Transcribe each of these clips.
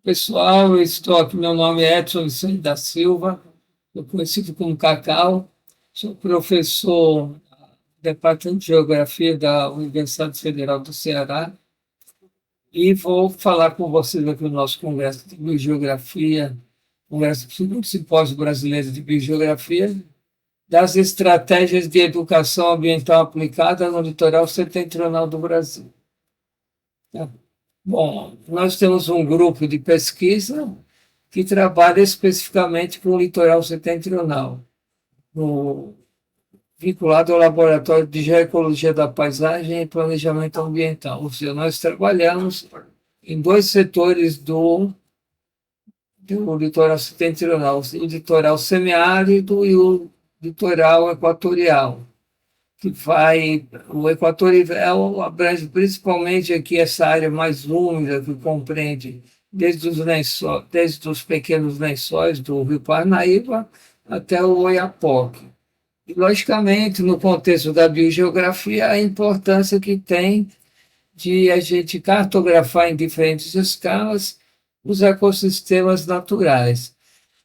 Pessoal, eu estou aqui, meu nome é Edson Vicente da Silva, eu conhecido como Cacau, sou professor do Departamento de Geografia da Universidade Federal do Ceará e vou falar com vocês aqui no nosso congresso de Biogeografia, congresso do Simpósio Brasileiro de Biogeografia, das estratégias de educação ambiental aplicada no litoral setentrional do Brasil. Bom, nós temos um grupo de pesquisa que trabalha especificamente com o litoral setentrional, vinculado ao Laboratório de Geoecologia da Paisagem e Planejamento Ambiental. Ou seja, nós trabalhamos em dois setores do litoral setentrional, o litoral semiárido e o litoral equatorial, que vai, o equatorial abrange principalmente aqui essa área mais úmida, que compreende desde os pequenos lençóis do Rio Parnaíba até o Oiapoque. E, logicamente, no contexto da biogeografia, a importância que tem de a gente cartografar em diferentes escalas os ecossistemas naturais,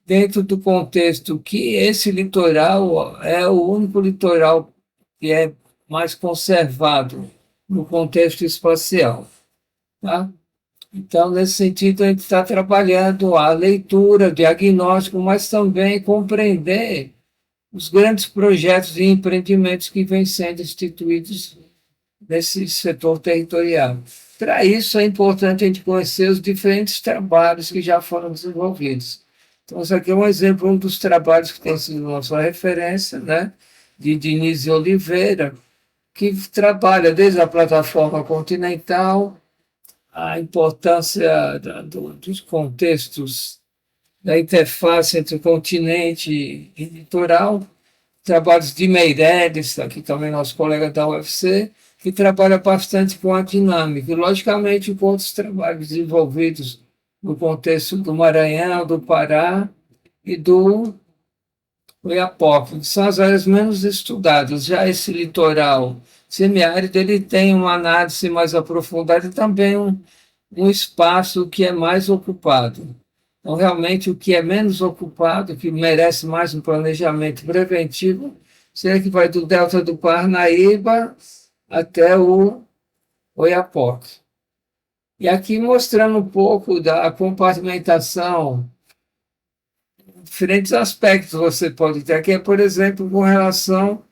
dentro do contexto que esse litoral é o único litoral que é mais conservado no contexto espacial. Tá? Então, nesse sentido, a gente está trabalhando a leitura, o diagnóstico, mas também compreender os grandes projetos e empreendimentos que vêm sendo instituídos nesse setor territorial. Para isso, é importante a gente conhecer os diferentes trabalhos que já foram desenvolvidos. Então, isso aqui é um exemplo, um dos trabalhos que tem sido nossa referência, né, de Denise Oliveira, que trabalha desde a plataforma continental, a importância dos contextos da interface entre o continente e litoral, trabalhos de Meireles, aqui também nosso colega da UFC, que trabalha bastante com a dinâmica, e logicamente com outros trabalhos desenvolvidos no contexto do Maranhão, do Pará e do Oiapoque, que são as áreas menos estudadas. Já esse litoral semiárido, ele tem uma análise mais aprofundada e também um espaço que é mais ocupado. Então, realmente, o que é menos ocupado, que merece mais um planejamento preventivo, seria que vai do delta do Parnaíba até o Oiapoque. E aqui mostrando um pouco da compartimentação, diferentes aspectos você pode ter aqui, por exemplo, com relação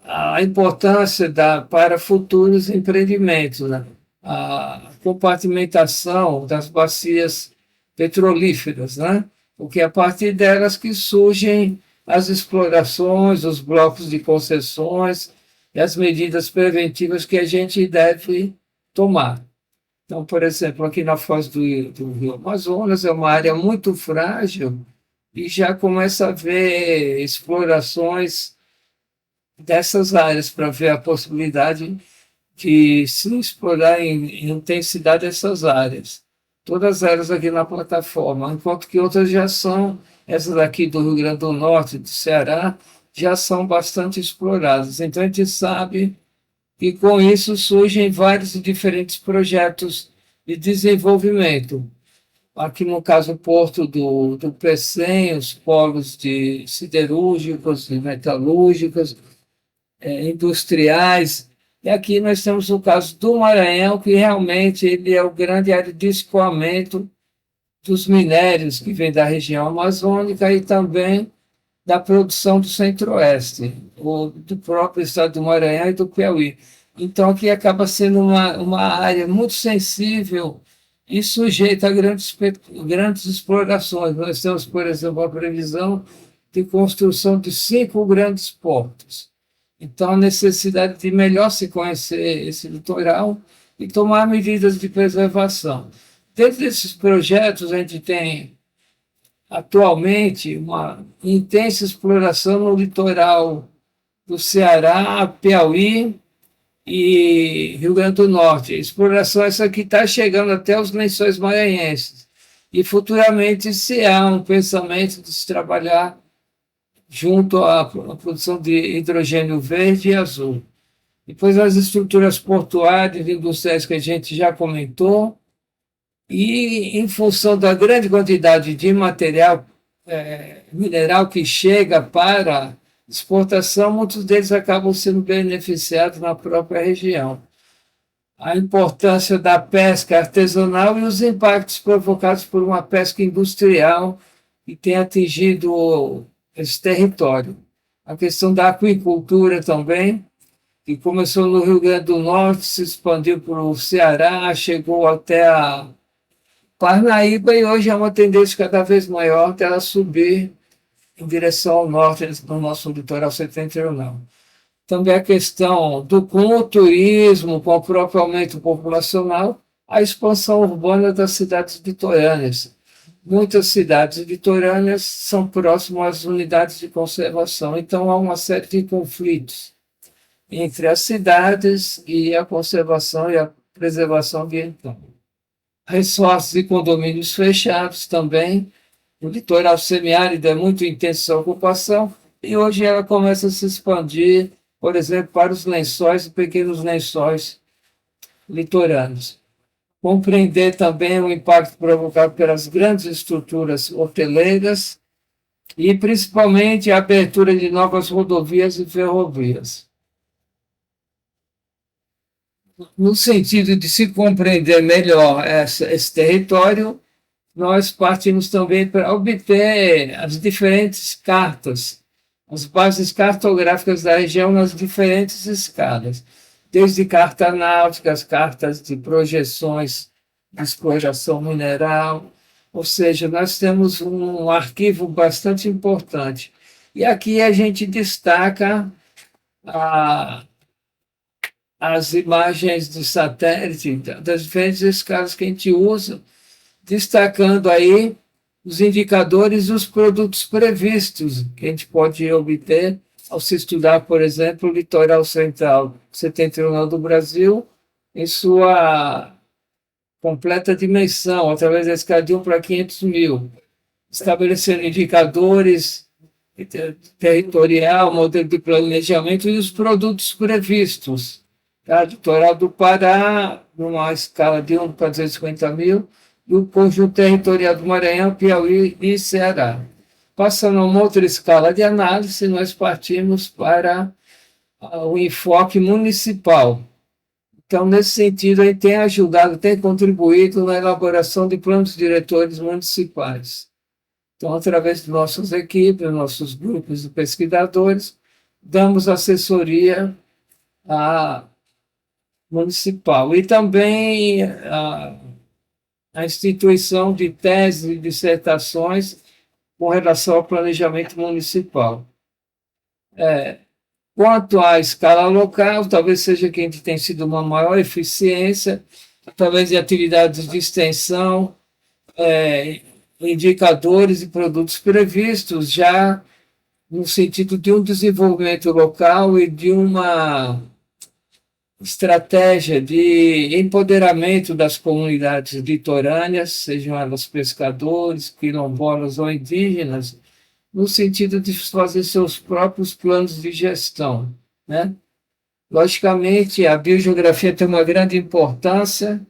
à importância para futuros empreendimentos, né? A compartimentação das bacias petrolíferas, né? Porque é a partir delas que surgem as explorações, os blocos de concessões e as medidas preventivas que a gente deve tomar. Então, por exemplo, aqui na foz do Rio Amazonas é uma área muito frágil e já começa a haver explorações dessas áreas para ver a possibilidade de se explorar em intensidade essas áreas. Todas elas aqui na plataforma, enquanto que outras já são, essas aqui do Rio Grande do Norte, do Ceará, já são bastante exploradas. Então, a gente sabe que com isso surgem vários e diferentes projetos de desenvolvimento. Aqui, no caso, o porto do Pecém, os polos de siderúrgicos, de metalúrgicos, industriais. E aqui nós temos o caso do Maranhão, que realmente ele é o grande área de escoamento dos minérios que vem da região amazônica e também da produção do Centro-Oeste, ou do próprio estado do Maranhão e do Piauí. Então, aqui acaba sendo uma área muito sensível e sujeita a grandes explorações. Nós temos, por exemplo, a previsão de construção de 5 grandes portos. Então, a necessidade de melhor se conhecer esse litoral e tomar medidas de preservação. Dentro desses projetos, a gente tem atualmente uma intensa exploração no litoral do Ceará, Piauí e Rio Grande do Norte. A exploração essa que está chegando até os lençóis maranhenses. E futuramente se há um pensamento de se trabalhar junto à produção de hidrogênio verde e azul. Depois as estruturas portuárias e industriais que a gente já comentou, E, em função da grande quantidade de material mineral que chega para exportação, muitos deles acabam sendo beneficiados na própria região. A importância da pesca artesanal e os impactos provocados por uma pesca industrial que tem atingido esse território. A questão da aquicultura também, que começou no Rio Grande do Norte, se expandiu para o Ceará, chegou até a Parnaíba e hoje é uma tendência cada vez maior dela subir em direção ao norte do nosso litoral setentrional. Também a questão com o turismo, com o próprio aumento populacional, a expansão urbana das cidades litorâneas. Muitas cidades litorâneas são próximas às unidades de conservação, então há uma série de conflitos entre as cidades e a conservação e a preservação ambiental. Resorts e condomínios fechados também. O litoral semiárido é muito intensa a ocupação e hoje ela começa a se expandir, por exemplo, para os lençóis e pequenos lençóis litorâneos. Compreender também o impacto provocado pelas grandes estruturas hoteleiras e, principalmente, a abertura de novas rodovias e ferrovias. No sentido de se compreender melhor esse território, nós partimos também para obter as diferentes cartas, as bases cartográficas da região nas diferentes escalas, desde carta náutica, as cartas de projeções de exploração mineral, ou seja, nós temos um arquivo bastante importante. E aqui a gente destaca as imagens de satélite das diferentes escalas que a gente usa, destacando aí os indicadores e os produtos previstos que a gente pode obter ao se estudar, por exemplo, o litoral central setentrional do Brasil em sua completa dimensão, através da escala de 1 para 500 mil, estabelecendo indicadores territorial, modelo de planejamento e os produtos previstos. Tá? Litoral do Pará, numa escala de 1 para 250 mil, e o conjunto territorial do Maranhão, Piauí e Ceará. Passando a uma outra escala de análise, nós partimos para o enfoque municipal. Então, nesse sentido, ele tem ajudado, tem contribuído na elaboração de planos diretores municipais. Então, através de nossas equipes, nossos grupos de pesquisadores, damos assessoria municipal. E também a instituição de teses e dissertações com relação ao planejamento municipal. Quanto à escala local, talvez seja que a gente tem sido uma maior eficiência, através de atividades de extensão, indicadores e produtos previstos, já no sentido de um desenvolvimento local e de uma estratégia de empoderamento das comunidades litorâneas, sejam elas pescadores, quilombolas ou indígenas, no sentido de fazer seus próprios planos de gestão, né? Logicamente, a biogeografia tem uma grande importância,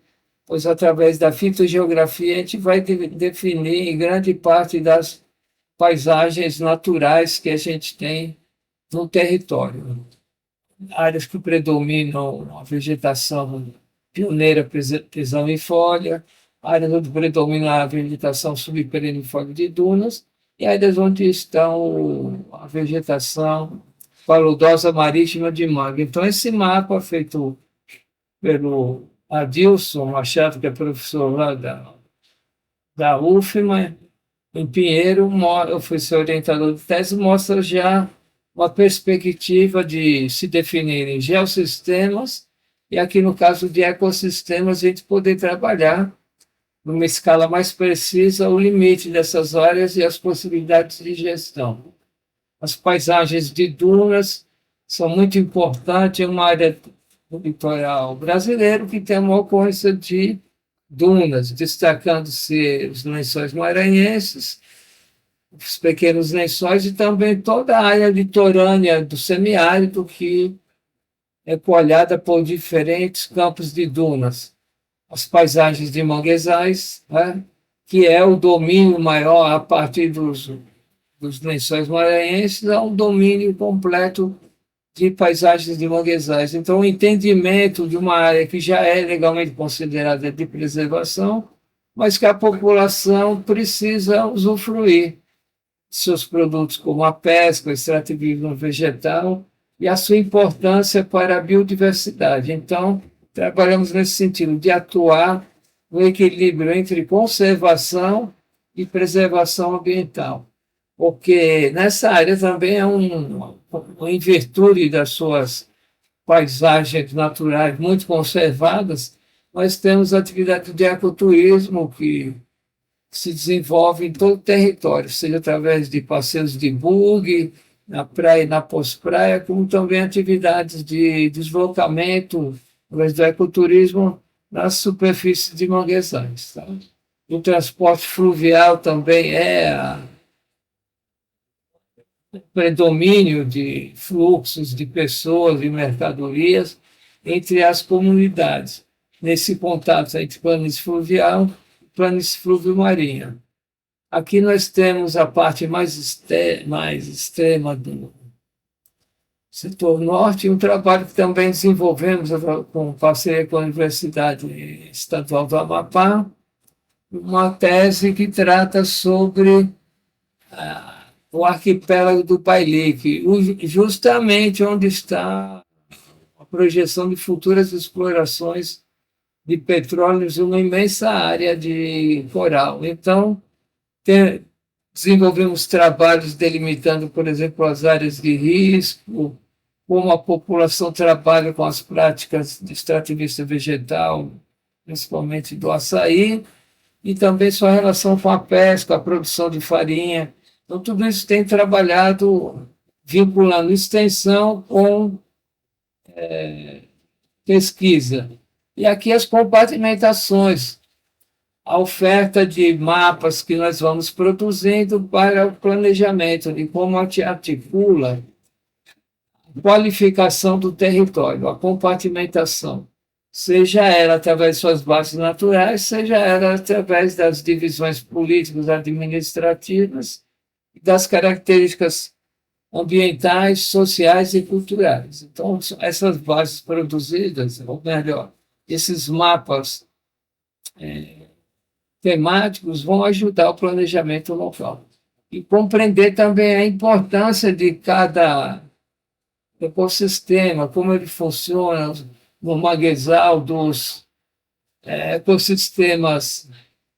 pois através da fitogeografia a gente vai definir em grande parte das paisagens naturais que a gente tem no território. Áreas que predominam a vegetação pioneira pisão-folha, áreas onde predomina a vegetação subperennifolia de dunas, e áreas onde estão a vegetação paludosa marítima de mangue. Então, esse mapa feito pelo Adilson Machado, que é professor lá da UFMA, em Pinheiro, eu fui seu orientador de tese, mostra já uma perspectiva de se definirem geossistemas e aqui no caso de ecossistemas a gente poder trabalhar numa escala mais precisa o limite dessas áreas e as possibilidades de gestão. As paisagens de dunas são muito importantes, é uma área do litoral brasileiro que tem uma ocorrência de dunas, destacando-se os lençóis maranhenses, os pequenos lençóis e também toda a área litorânea do semiárido que é coalhada por diferentes campos de dunas. as paisagens de manguezais, né? Que é o domínio maior a partir dos lençóis maranhenses, é um domínio completo de paisagens de manguezais. Então, o entendimento de uma área que já é legalmente considerada de preservação, mas que a população precisa usufruir de seus produtos, como a pesca, o extrativismo vegetal e a sua importância para a biodiversidade. Então, trabalhamos nesse sentido de atuar no equilíbrio entre conservação e preservação ambiental, porque nessa área também em virtude das suas paisagens naturais muito conservadas, nós temos atividade de ecoturismo que se desenvolve em todo o território, seja através de passeios de buggy, na praia e na pós-praia, como também atividades de deslocamento, através do ecoturismo, nas superfícies de manguezais. Tá? O transporte fluvial também predomínio de fluxos de pessoas e mercadorias entre as comunidades, nesse contato entre planície fluvial e planície fluvio-marinha. Aqui nós temos a parte mais extrema do setor norte, um trabalho que também desenvolvemos com parceria com a Universidade Estadual do Amapá, uma tese que trata sobre o arquipélago do Pailique, justamente onde está a projeção de futuras explorações de petróleos em uma imensa área de coral. Então, desenvolvemos trabalhos delimitando, por exemplo, as áreas de risco, como a população trabalha com as práticas de extrativista vegetal, principalmente do açaí, e também sua relação com a pesca, a produção de farinha. Então, tudo isso tem trabalhado vinculando extensão com pesquisa. E aqui as compartimentações, a oferta de mapas que nós vamos produzindo para o planejamento de como articula a qualificação do território, a compartimentação, seja ela através de suas bases naturais, seja ela através das divisões políticas, administrativas e das características ambientais, sociais e culturais. Então, essas bases produzidas, ou melhor, esses mapas temáticos vão ajudar o planejamento local. E compreender também a importância de cada ecossistema, como ele funciona no manguezal dos ecossistemas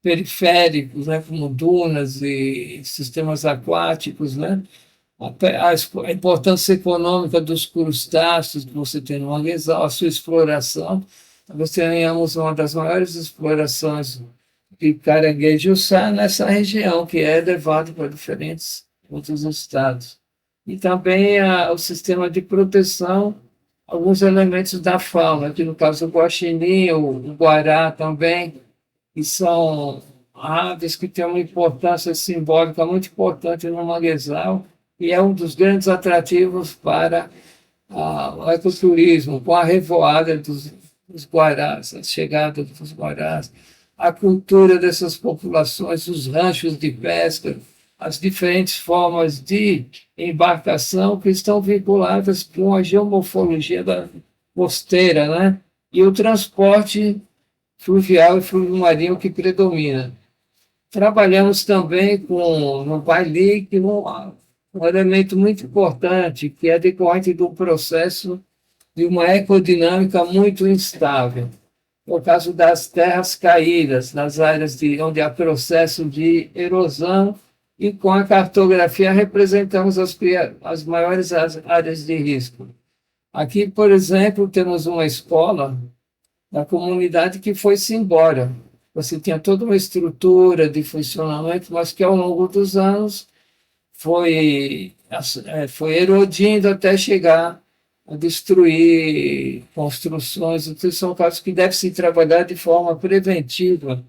periféricos, né, como dunas e sistemas aquáticos, né? A importância econômica dos crustáceos que você tem no manguezal, a sua exploração. Nós tenhamos uma das maiores explorações de caranguejo-sá nessa região, que é levado para diferentes outros estados. E também o sistema de proteção, alguns elementos da fauna, que no caso o guaxinim, o guará também, que são aves que têm uma importância simbólica muito importante no manguezal, e é um dos grandes atrativos para o ecoturismo, com a revoada dos guarás, a chegada dos guarás, a cultura dessas populações, os ranchos de pesca, as diferentes formas de embarcação que estão vinculadas com a geomorfologia da costeira, né? E o transporte fluvial e fluvial-marinho que predomina. Trabalhamos também no Pailique, um elemento muito importante, que é decorrente do processo de uma ecodinâmica muito instável. No caso das terras caídas, nas áreas onde há processo de erosão, e com a cartografia representamos as maiores áreas de risco. Aqui, por exemplo, temos uma escola da comunidade que foi-se embora. Você tinha toda uma estrutura de funcionamento, mas que ao longo dos anos foi erodindo até chegar a destruir construções. Então, são casos que devem se trabalhar de forma preventiva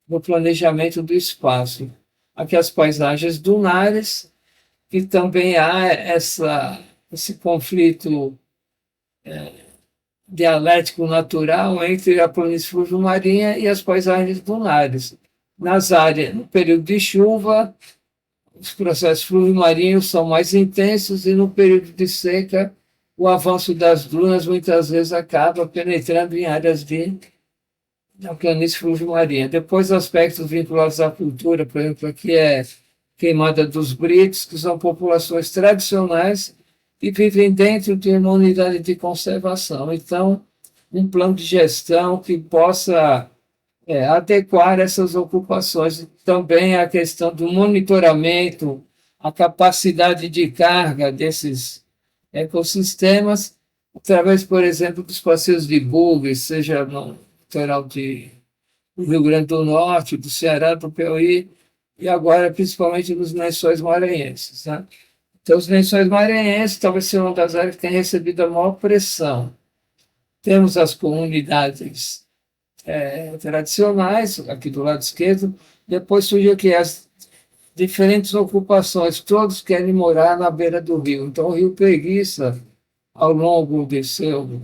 no planejamento do espaço. Aqui as paisagens dunares, que também há esse conflito dialético natural entre a planície fluvio-marinha e as paisagens dunares. Nas áreas, no período de chuva, os processos fluvio-marinhos são mais intensos e no período de seca, o avanço das dunas muitas vezes acaba penetrando em áreas da planície fluvio-marinha. Depois, aspectos vinculados à cultura, por exemplo, aqui é Queimada dos Britos, que são populações tradicionais e vivem dentro de uma unidade de conservação. Então, um plano de gestão que possa adequar essas ocupações. Também a questão do monitoramento, a capacidade de carga desses ecossistemas, através, por exemplo, dos passeios de bugre, seja no litoral do Rio Grande do Norte, do Ceará, do Piauí, e agora principalmente nos lençóis maranhenses. Né? Então, os lençóis maranhenses talvez sejam uma das áreas que tem recebido a maior pressão. Temos as comunidades tradicionais, aqui do lado esquerdo, depois surge aqui as diferentes ocupações, todos querem morar na beira do rio. Então, o rio Preguiça, ao longo de seu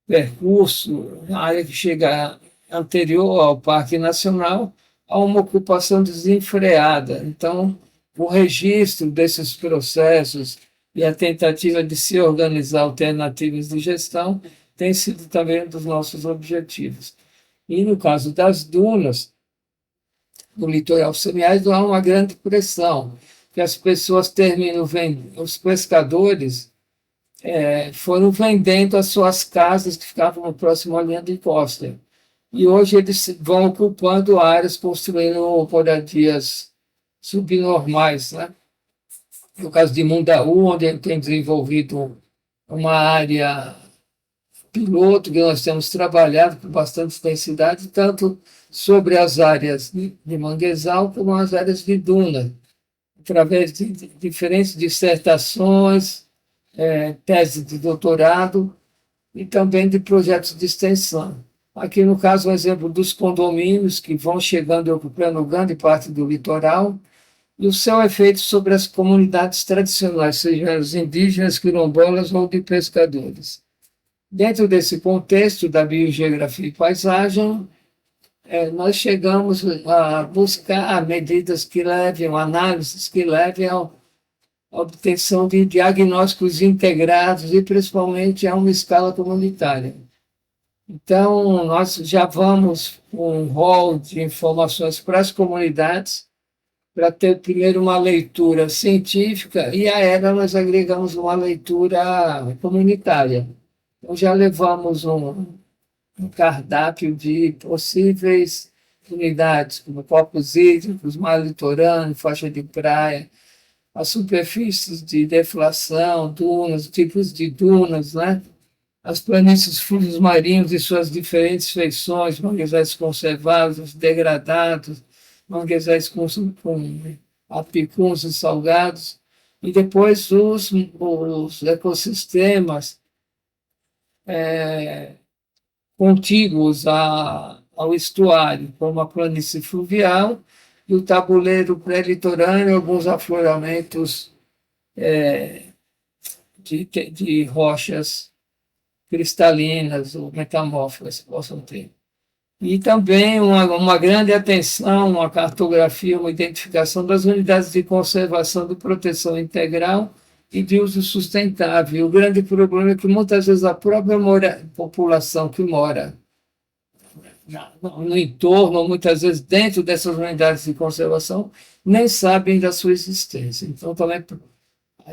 percurso, na área que chega anterior ao Parque Nacional, há uma ocupação desenfreada. Então, o registro desses processos e a tentativa de se organizar alternativas de gestão tem sido também um dos nossos objetivos. E no caso das dunas, no litoral semiárido, há uma grande pressão, que as pessoas terminam vendendo, os pescadores foram vendendo as suas casas que ficavam próximo à linha de costa. E hoje eles vão ocupando áreas, construindo moradias subnormais. Né? No caso de Mundaú, onde ele tem desenvolvido uma área piloto que nós temos trabalhado com bastante intensidade, tanto sobre as áreas de manguezal como as áreas de duna, através de diferentes dissertações, teses de doutorado e também de projetos de extensão. Aqui, no caso, um exemplo dos condomínios que vão chegando e ocupando grande parte do litoral e o seu efeito sobre as comunidades tradicionais, sejam as indígenas, quilombolas ou de pescadores. Dentro desse contexto da biogeografia e paisagem, nós chegamos a buscar medidas que levem, análises que levem à obtenção de diagnósticos integrados e principalmente a uma escala comunitária. Então, nós já vamos com um rol de informações para as comunidades, para ter primeiro uma leitura científica e a ela nós agregamos uma leitura comunitária. Então, já levamos um cardápio de possíveis unidades, como corpos hídricos, mar litorâneo, faixa de praia, as superfícies de deflação, dunas, tipos de dunas, né? As planícies fluvios marinhos e suas diferentes feições, manguezais conservados, degradados, manguezais com apicuns e salgados, e depois os ecossistemas contíguos ao estuário, como a planície fluvial e o tabuleiro pré-litorâneo, alguns afloramentos de rochas cristalinas ou metamórficas que possam ter. E também uma grande atenção, uma cartografia, uma identificação das unidades de conservação e proteção integral e de uso sustentável. O grande problema é que muitas vezes a própria população que mora no entorno, ou muitas vezes dentro dessas unidades de conservação, nem sabem da sua existência. Então, também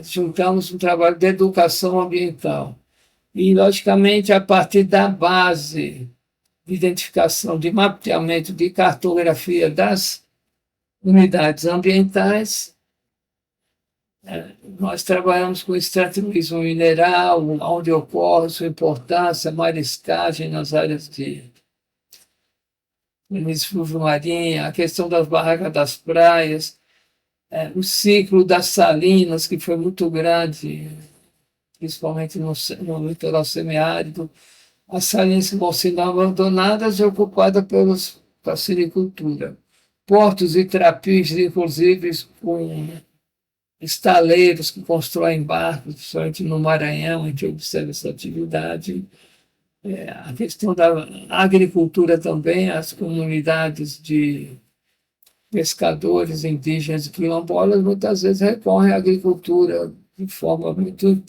juntamos um trabalho de educação ambiental. E, logicamente, a partir da base de identificação, de mapeamento, de cartografia das unidades ambientais, nós trabalhamos com extrativismo mineral, onde ocorre sua importância, mariscagem nas áreas de fluvio-marinha, a questão das barracas das praias, o ciclo das salinas, que foi muito grande, principalmente no litoral semiárido, as salinas que vão sendo abandonadas e ocupadas pela silvicultura. Portos e trapiches, inclusive, com estaleiros que constroem barcos, principalmente no Maranhão, a gente observa essa atividade. A questão da agricultura também, as comunidades de pescadores indígenas e quilombolas muitas vezes recorrem à agricultura de forma muito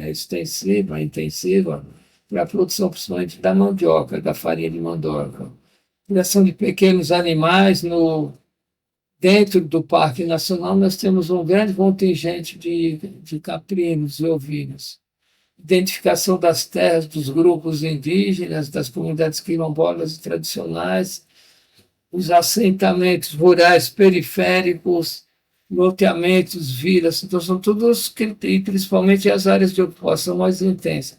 extensiva, intensiva, para a produção principalmente da mandioca, da farinha de mandioca. Criação de pequenos animais dentro do Parque Nacional, nós temos um grande contingente de caprinos e ovinos. Identificação das terras dos grupos indígenas, das comunidades quilombolas tradicionais, os assentamentos rurais periféricos, loteamentos, vilas, então são todos, e principalmente as áreas de ocupação mais intensas,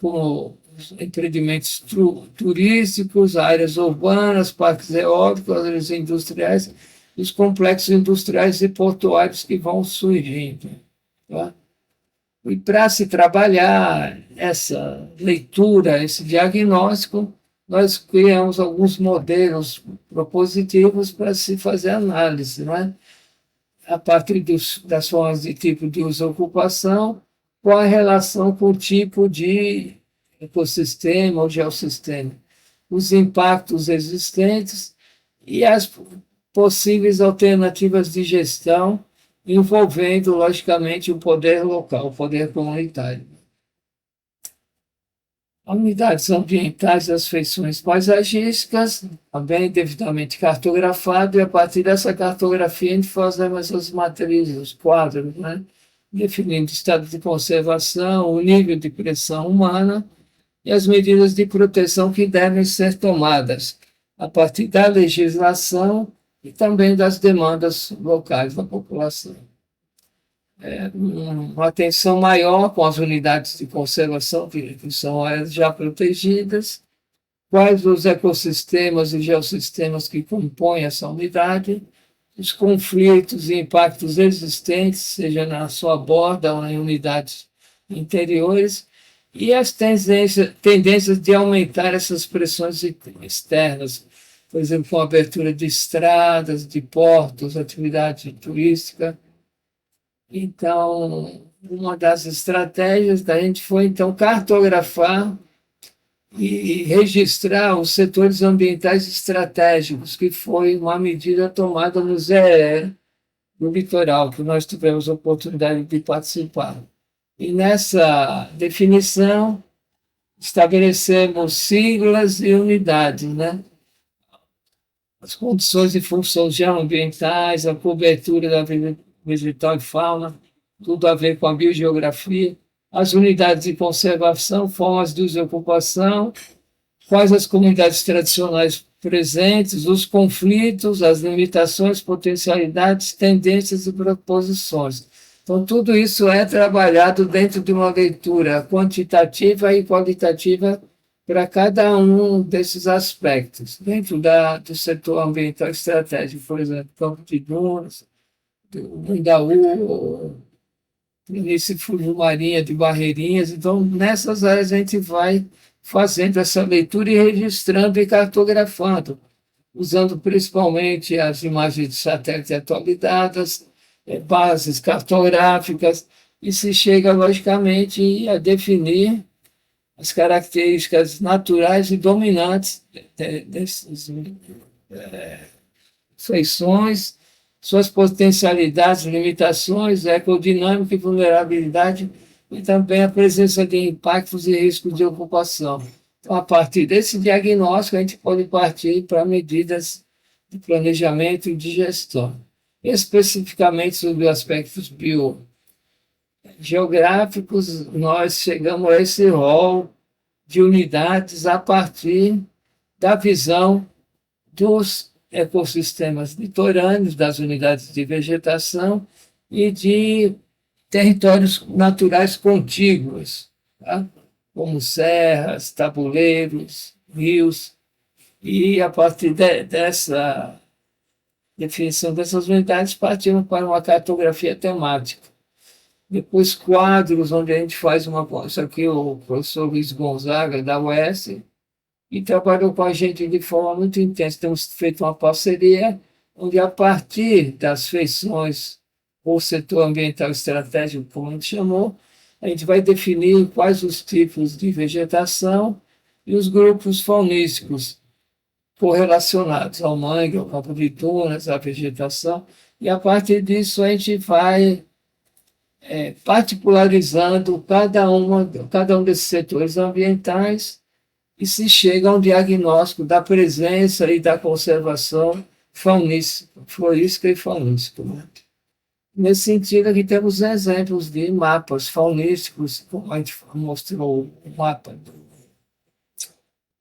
como os empreendimentos turísticos, áreas urbanas, parques eólicos, áreas industriais, os complexos industriais e portuários que vão surgindo. Tá? E para se trabalhar essa leitura, esse diagnóstico, nós criamos alguns modelos propositivos para se fazer análise, não é? A partir das formas de tipo de uso e ocupação, qual a relação com o tipo de ecossistema ou geossistema, os impactos existentes e as possíveis alternativas de gestão, envolvendo, logicamente, o poder local, o poder comunitário. Unidades ambientais das feições paisagísticas, também devidamente cartografado, e a partir dessa cartografia a gente faz as matrizes, os quadros, né? Definindo o estado de conservação, o nível de pressão humana e as medidas de proteção que devem ser tomadas a partir da legislação e também das demandas locais da população. Uma atenção maior com as unidades de conservação, que são áreas já protegidas, quais os ecossistemas e geossistemas que compõem essa unidade, os conflitos e impactos existentes, seja na sua borda ou em unidades interiores, e as tendências de aumentar essas pressões externas, por exemplo, com a abertura de estradas, de portos, atividade turística. Então, uma das estratégias da gente foi, então, cartografar e registrar os setores ambientais estratégicos, que foi uma medida tomada no ZEE, no litoral, que nós tivemos a oportunidade de participar. E nessa definição, estabelecemos siglas e unidades, né? As condições e funções geoambientais, a cobertura da vegetal e fauna, tudo a ver com a biogeografia, as unidades de conservação, formas de uso e ocupação, quais as comunidades tradicionais presentes, os conflitos, as limitações, potencialidades, tendências e proposições. Então, tudo isso é trabalhado dentro de uma leitura quantitativa e qualitativa para cada um desses aspectos. Dentro do setor ambiental estratégico, por exemplo, Campo de Dunas, do Mundaú, Planície Marinha de Barreirinhas. Então, nessas áreas a gente vai fazendo essa leitura e registrando e cartografando, usando principalmente as imagens de satélite atualizadas, bases cartográficas, e se chega, logicamente, a definir as características naturais e dominantes dessas feições, suas potencialidades, limitações, ecodinâmica e vulnerabilidade, e também a presença de impactos e riscos de ocupação. Então, a partir desse diagnóstico, a gente pode partir para medidas de planejamento e de gestão. Especificamente sobre aspectos biogeográficos, nós chegamos a esse rol de unidades a partir da visão dos ecossistemas litorâneos, das unidades de vegetação e de territórios naturais contíguos, tá? Como serras, tabuleiros, rios, e a partir dessa definição dessas unidades partimos para uma cartografia temática. Depois quadros, onde a gente faz isso aqui o professor Luiz Gonzaga, da UES, e trabalhou com a gente de forma muito intensa. Temos feito uma parceria onde, a partir das feições ou setor ambiental estratégico, como a gente chamou, a gente vai definir quais os tipos de vegetação e os grupos faunísticos correlacionados ao mangue, ao campo de dunas, à vegetação, e a partir disso a gente vai particularizando cada um desses setores ambientais e se chega a um diagnóstico da presença e da conservação florística e faunística. Né? Nesse sentido, aqui temos exemplos de mapas faunísticos, como a gente mostrou o mapa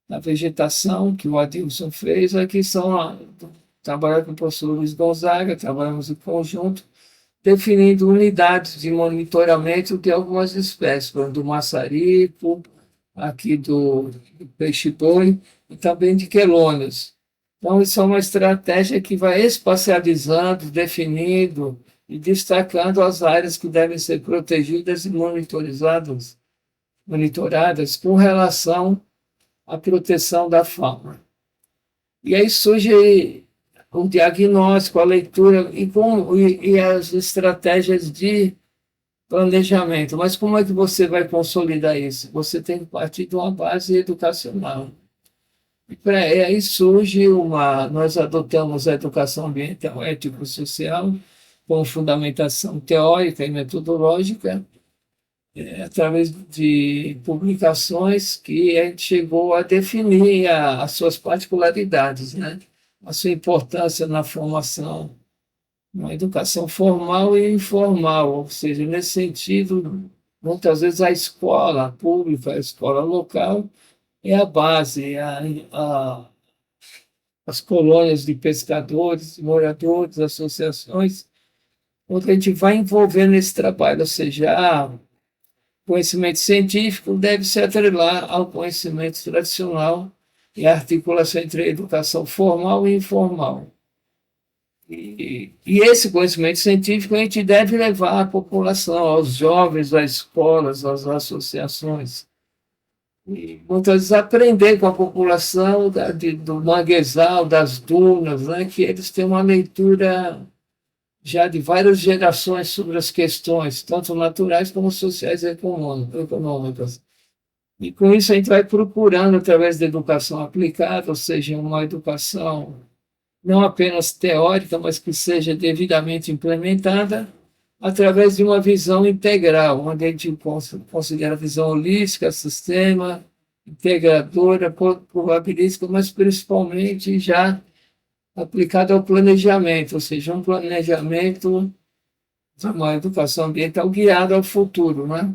da vegetação que o Adilson fez, aqui são trabalhar com o professor Luiz Gonzaga, trabalhamos em conjunto, definindo unidades de monitoramento de algumas espécies, como do maçarico, aqui do peixe-boi e também de quelônios. Então, isso é uma estratégia que vai espacializando, definindo e destacando as áreas que devem ser protegidas e monitoradas com relação à proteção da fauna. E aí surge o diagnóstico, a leitura e as estratégias de planejamento. Mas como é que você vai consolidar isso? Você tem que partir de uma base educacional. E aí surge nós adotamos a educação ambiental ético-social com fundamentação teórica e metodológica, através de publicações que a gente chegou a definir as suas particularidades, né? A sua importância na formação, na educação formal e informal, ou seja, nesse sentido, muitas vezes a escola pública, a escola local, é a base, as colônias de pescadores, moradores, associações, onde a gente vai envolver nesse trabalho, ou seja, conhecimento científico deve se atrelar ao conhecimento tradicional e a articulação entre a educação formal e informal. E esse conhecimento científico a gente deve levar à população, aos jovens, às escolas, às associações. E muitas vezes aprender com a população do manguezal, das dunas, né, que eles têm uma leitura já de várias gerações sobre as questões, tanto naturais como sociais e econômicas. E com isso a gente vai procurando, através da educação aplicada, ou seja, uma educação não apenas teórica, mas que seja devidamente implementada, através de uma visão integral, onde a gente considera a visão holística, sistema, integradora, probabilística, mas principalmente já aplicada ao planejamento, ou seja, um planejamento de uma educação ambiental guiada ao futuro, né?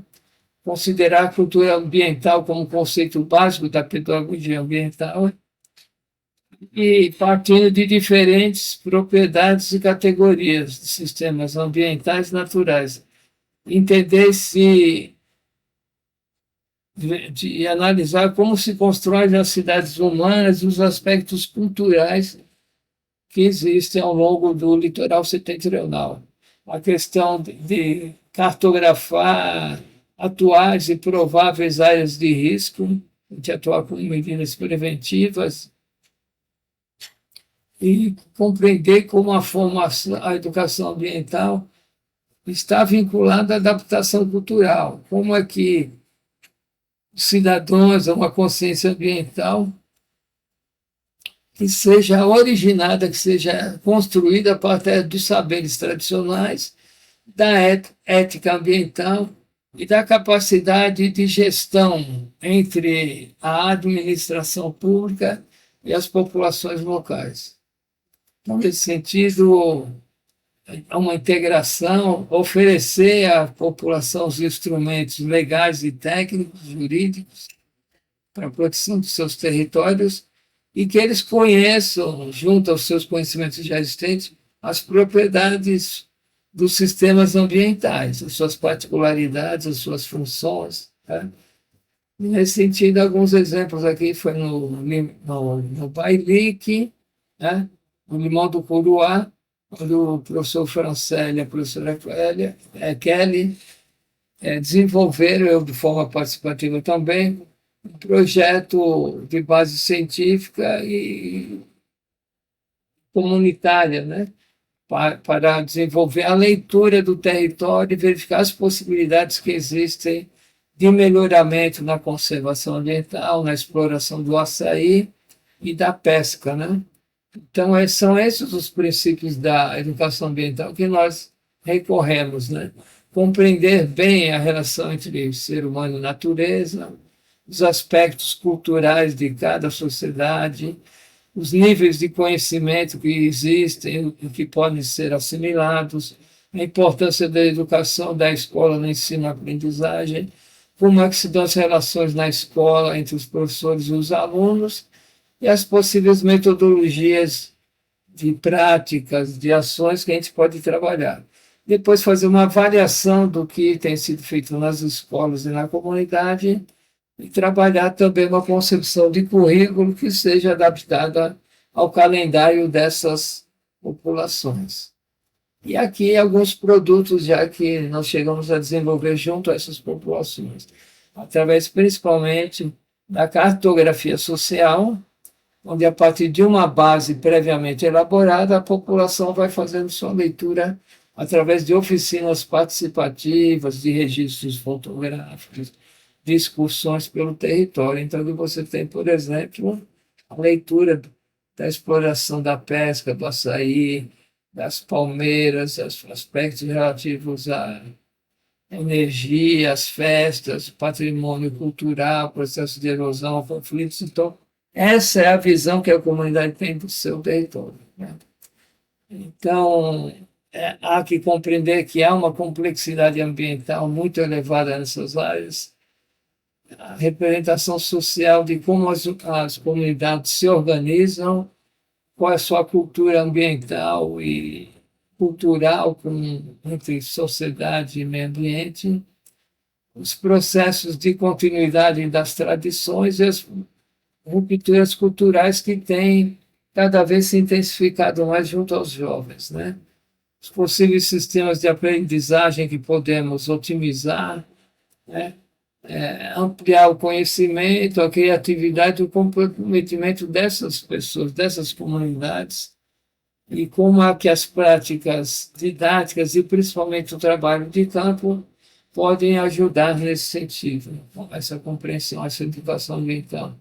Considerar a cultura ambiental como conceito básico da pedagogia ambiental e partindo de diferentes propriedades e categorias de sistemas ambientais naturais. Entender se de analisar como se constroem as cidades humanas e os aspectos culturais que existem ao longo do litoral setentrional. A questão de cartografar atuais e prováveis áreas de risco, de atuar com medidas preventivas e compreender como a educação ambiental está vinculada à adaptação cultural, como é que os cidadãos, uma consciência ambiental que seja originada, que seja construída a partir dos saberes tradicionais, da ética ambiental e da capacidade de gestão entre a administração pública e as populações locais. Então, nesse sentido, é uma integração, oferecer à população os instrumentos legais e técnicos, jurídicos, para a proteção dos seus territórios, e que eles conheçam, junto aos seus conhecimentos já existentes, as propriedades dos sistemas ambientais, as suas particularidades, as suas funções. Tá? Nesse sentido, alguns exemplos aqui foi no Bailique, né? No Limão do Curuá, onde o professor Francelli e a professora Kelly desenvolveram, eu de forma participativa também, um projeto de base científica e comunitária, né? para desenvolver a leitura do território e verificar as possibilidades que existem de melhoramento na conservação ambiental, na exploração do açaí e da pesca, né? Então, são esses os princípios da educação ambiental que nós recorremos, né? Compreender bem a relação entre ser humano e natureza, os aspectos culturais de cada sociedade, os níveis de conhecimento que existem e que podem ser assimilados, a importância da educação, da escola no ensino-aprendizagem, como é que se dão as relações na escola entre os professores e os alunos, e as possíveis metodologias de práticas, de ações que a gente pode trabalhar. Depois fazer uma avaliação do que tem sido feito nas escolas e na comunidade e trabalhar também uma concepção de currículo que seja adaptada ao calendário dessas populações. E aqui alguns produtos já que nós chegamos a desenvolver junto a essas populações, através principalmente da cartografia social, onde a partir de uma base previamente elaborada, a população vai fazendo sua leitura através de oficinas participativas, de registros fotográficos, de excursões pelo território. Então, você tem, por exemplo, a leitura da exploração da pesca, do açaí, das palmeiras, aspectos relativos à energia, às festas, patrimônio cultural, processo de erosão, conflitos. Então, essa é a visão que a comunidade tem do seu território, né? Então, há que compreender que há uma complexidade ambiental muito elevada nessas áreas, a representação social de como as comunidades se organizam, qual é a sua cultura ambiental e cultural entre sociedade e meio ambiente, os processos de continuidade das tradições e as rupturas culturais que têm cada vez se intensificado mais junto aos jovens, né? Os possíveis sistemas de aprendizagem que podemos otimizar, né? Ampliar o conhecimento, a criatividade, o comprometimento dessas pessoas, dessas comunidades, e como é que as práticas didáticas e principalmente o trabalho de campo podem ajudar nesse sentido, essa compreensão, essa educação ambiental.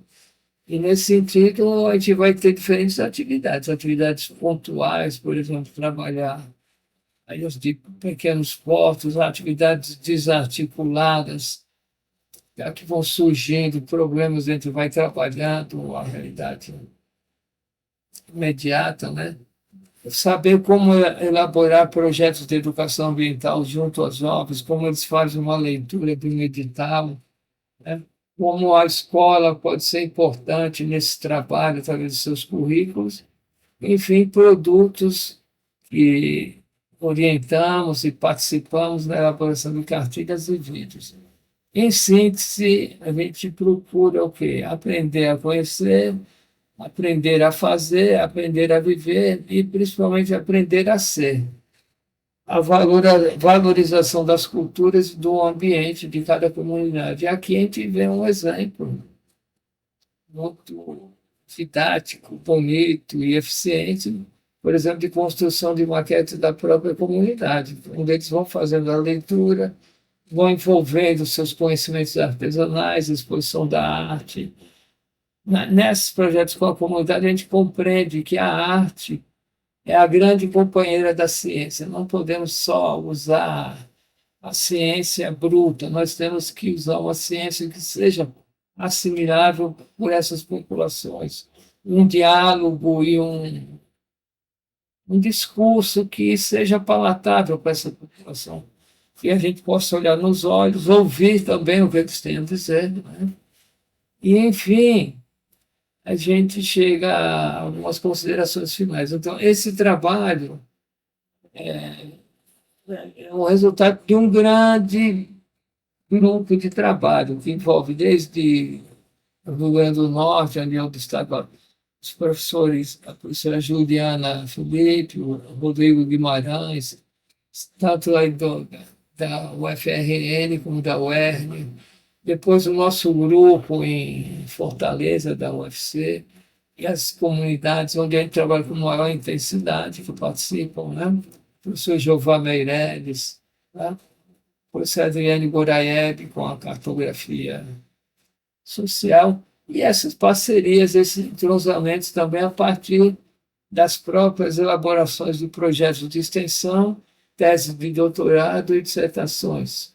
E, nesse sentido, a gente vai ter diferentes atividades pontuais, por exemplo, trabalhar aí os de pequenos portos, atividades desarticuladas, já que vão surgindo problemas, a gente vai trabalhando a realidade imediata, né? Saber como elaborar projetos de educação ambiental junto aos jovens, como eles fazem uma leitura de um edital, né? Como a escola pode ser importante nesse trabalho, através de seus currículos, enfim, produtos que orientamos e participamos na elaboração de cartilhas e vídeos. Em síntese, a gente procura o quê? Aprender a conhecer, aprender a fazer, aprender a viver e, principalmente, aprender a ser. A valorização das culturas e do ambiente de cada comunidade. E aqui a gente vê um exemplo muito didático, bonito e eficiente, por exemplo, de construção de maquetes da própria comunidade, onde eles vão fazendo a leitura, vão envolvendo seus conhecimentos artesanais, exposição da arte. Nesses projetos com a comunidade, a gente compreende que a arte é a grande companheira da ciência. Não podemos só usar a ciência bruta, nós temos que usar uma ciência que seja assimilável por essas populações. Um diálogo e um discurso que seja palatável para essa população. Que a gente possa olhar nos olhos, ouvir também o que eles têm a dizer, né? E, enfim, a gente chega a algumas considerações finais. Então, esse trabalho é o resultado de um grande grupo de trabalho que envolve desde o Rio Grande do Norte, ali onde estava os professores, a professora Juliana Felipe, o Rodrigo Guimarães, tanto aí da UFRN como da UERN, depois o nosso grupo em Fortaleza, da UFC, e as comunidades onde a gente trabalha com maior intensidade, que participam, né? O professor Jeová Meireles, né? O professor Adriane Goraieb com a cartografia social, e essas parcerias, esses entrosamentos também a partir das próprias elaborações de projetos de extensão, teses de doutorado e dissertações,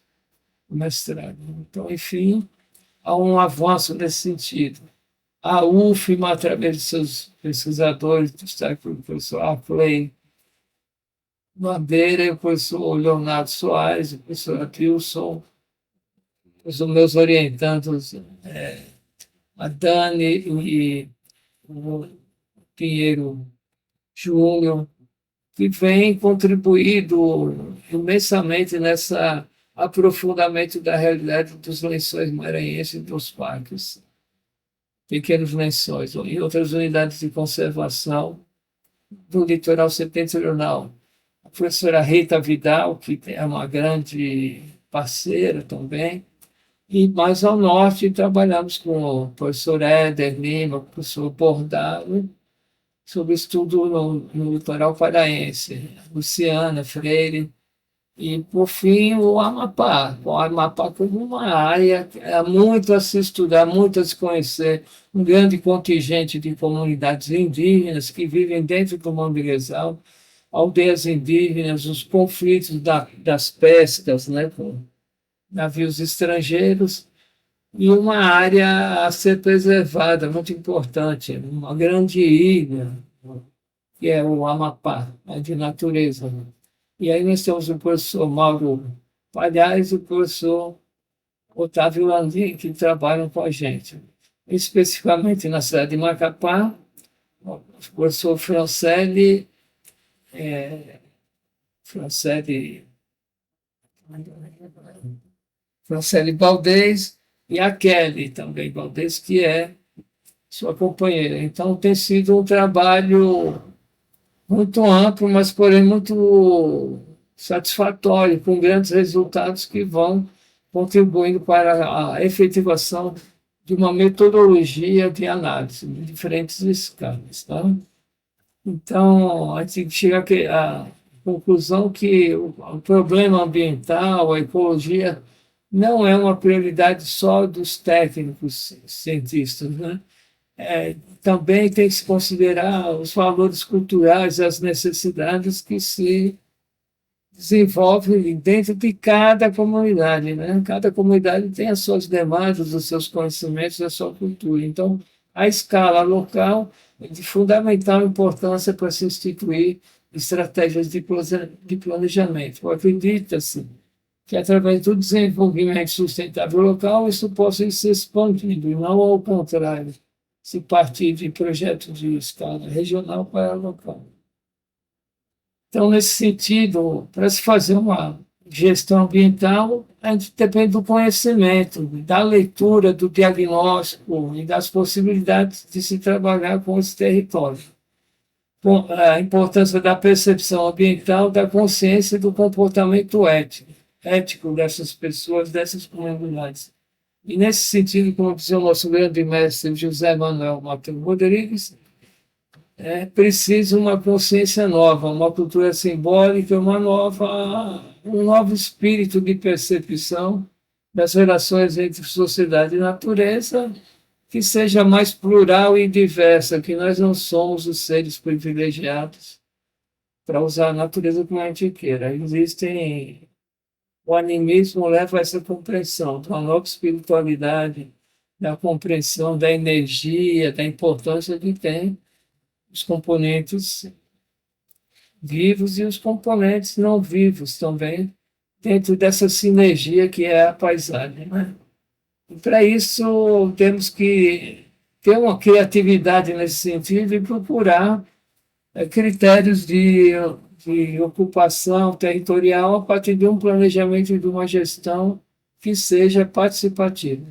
mestrado. Então, enfim, há um avanço nesse sentido. A UFMA, através de seus pesquisadores, destaque o professor Arclay Bandeira, o professor Leonardo Soares, o professor Adilson, os meus orientandos, a Dani e o Pinheiro Júnior, que vem contribuído imensamente nessa aprofundamento da realidade dos lençóis maranhenses e dos parques, pequenos lençóis, e outras unidades de conservação do litoral setentrional. A professora Rita Vidal, que é uma grande parceira também, e mais ao norte trabalhamos com o professor Éder Lima, o professor Bordalo, sobre estudo no litoral paraense, Luciana Freire, e, por fim, o Amapá como uma área há muito a se estudar, muito a se conhecer, um grande contingente de comunidades indígenas que vivem dentro do manguezal, aldeias indígenas, os conflitos das pescas, né, com navios estrangeiros, e uma área a ser preservada, muito importante, uma grande ilha, que é o Amapá, de natureza. E aí nós temos o professor Mauro Palhares e o professor Otávio Landim, que trabalham com a gente. Especificamente na cidade de Macapá, o professor Francele Valdez e a Kelly também Valdez, que é sua companheira. Então tem sido um trabalho muito amplo, mas porém muito satisfatório, com grandes resultados que vão contribuindo para a efetivação de uma metodologia de análise de diferentes escalas. Tá? Então, a gente chega à conclusão que o problema ambiental, a ecologia, não é uma prioridade só dos técnicos cientistas, né? Também tem que se considerar os valores culturais, as necessidades que se desenvolvem dentro de cada comunidade, né? Cada comunidade tem as suas demandas, os seus conhecimentos, a sua cultura. Então, a escala local é de fundamental importância para se instituir estratégias de planejamento. Acredita-se que, através do desenvolvimento sustentável local, isso possa ir se expandindo, e não ao contrário, se partir de projetos de escala regional para local. Então, nesse sentido, para se fazer uma gestão ambiental, a gente depende do conhecimento, da leitura, do diagnóstico e das possibilidades de se trabalhar com esse território. Com a importância da percepção ambiental, da consciência e do comportamento ético dessas pessoas, dessas comunidades. E, nesse sentido, como dizia o nosso grande mestre José Manuel Matheus Rodrigues, é preciso uma consciência nova, uma cultura simbólica, um novo espírito de percepção das relações entre sociedade e natureza, que seja mais plural e diversa, que nós não somos os seres privilegiados para usar a natureza como a gente queira. O animismo leva a essa compreensão de uma nova espiritualidade, da compreensão da energia, da importância que tem os componentes vivos e os componentes não vivos também, dentro dessa sinergia que é a paisagem. Né? E para isso temos que ter uma criatividade nesse sentido e procurar critérios de ocupação territorial a partir de um planejamento e de uma gestão que seja participativa.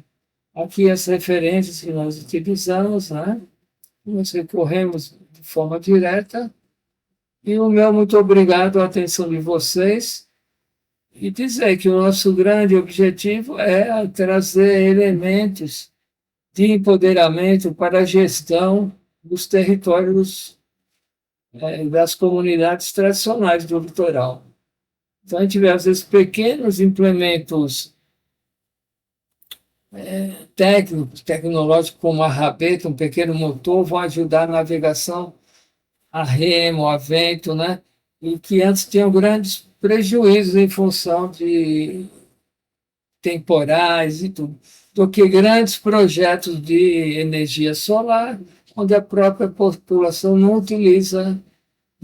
Aqui as referências que nós utilizamos, né? Nós recorremos de forma direta, e o meu muito obrigado à atenção de vocês, e dizer que o nosso grande objetivo é trazer elementos de empoderamento para a gestão dos territórios, das comunidades tradicionais do litoral. Então, a gente vê, às vezes, pequenos implementos técnicos, tecnológicos, como a rabeta, um pequeno motor, vão ajudar a navegação a remo, a vento, né? E que antes tinham grandes prejuízos em função de temporais e tudo, do que grandes projetos de energia solar, onde a própria população não utiliza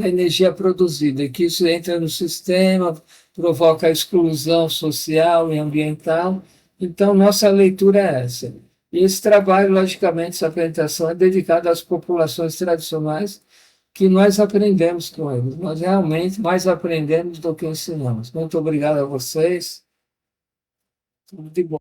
a energia produzida, e que isso entra no sistema, provoca exclusão social e ambiental. Então, nossa leitura é essa. E esse trabalho, logicamente, essa apresentação é dedicada às populações tradicionais, que nós aprendemos com eles. Nós realmente mais aprendemos do que ensinamos. Muito obrigado a vocês. Tudo de bom.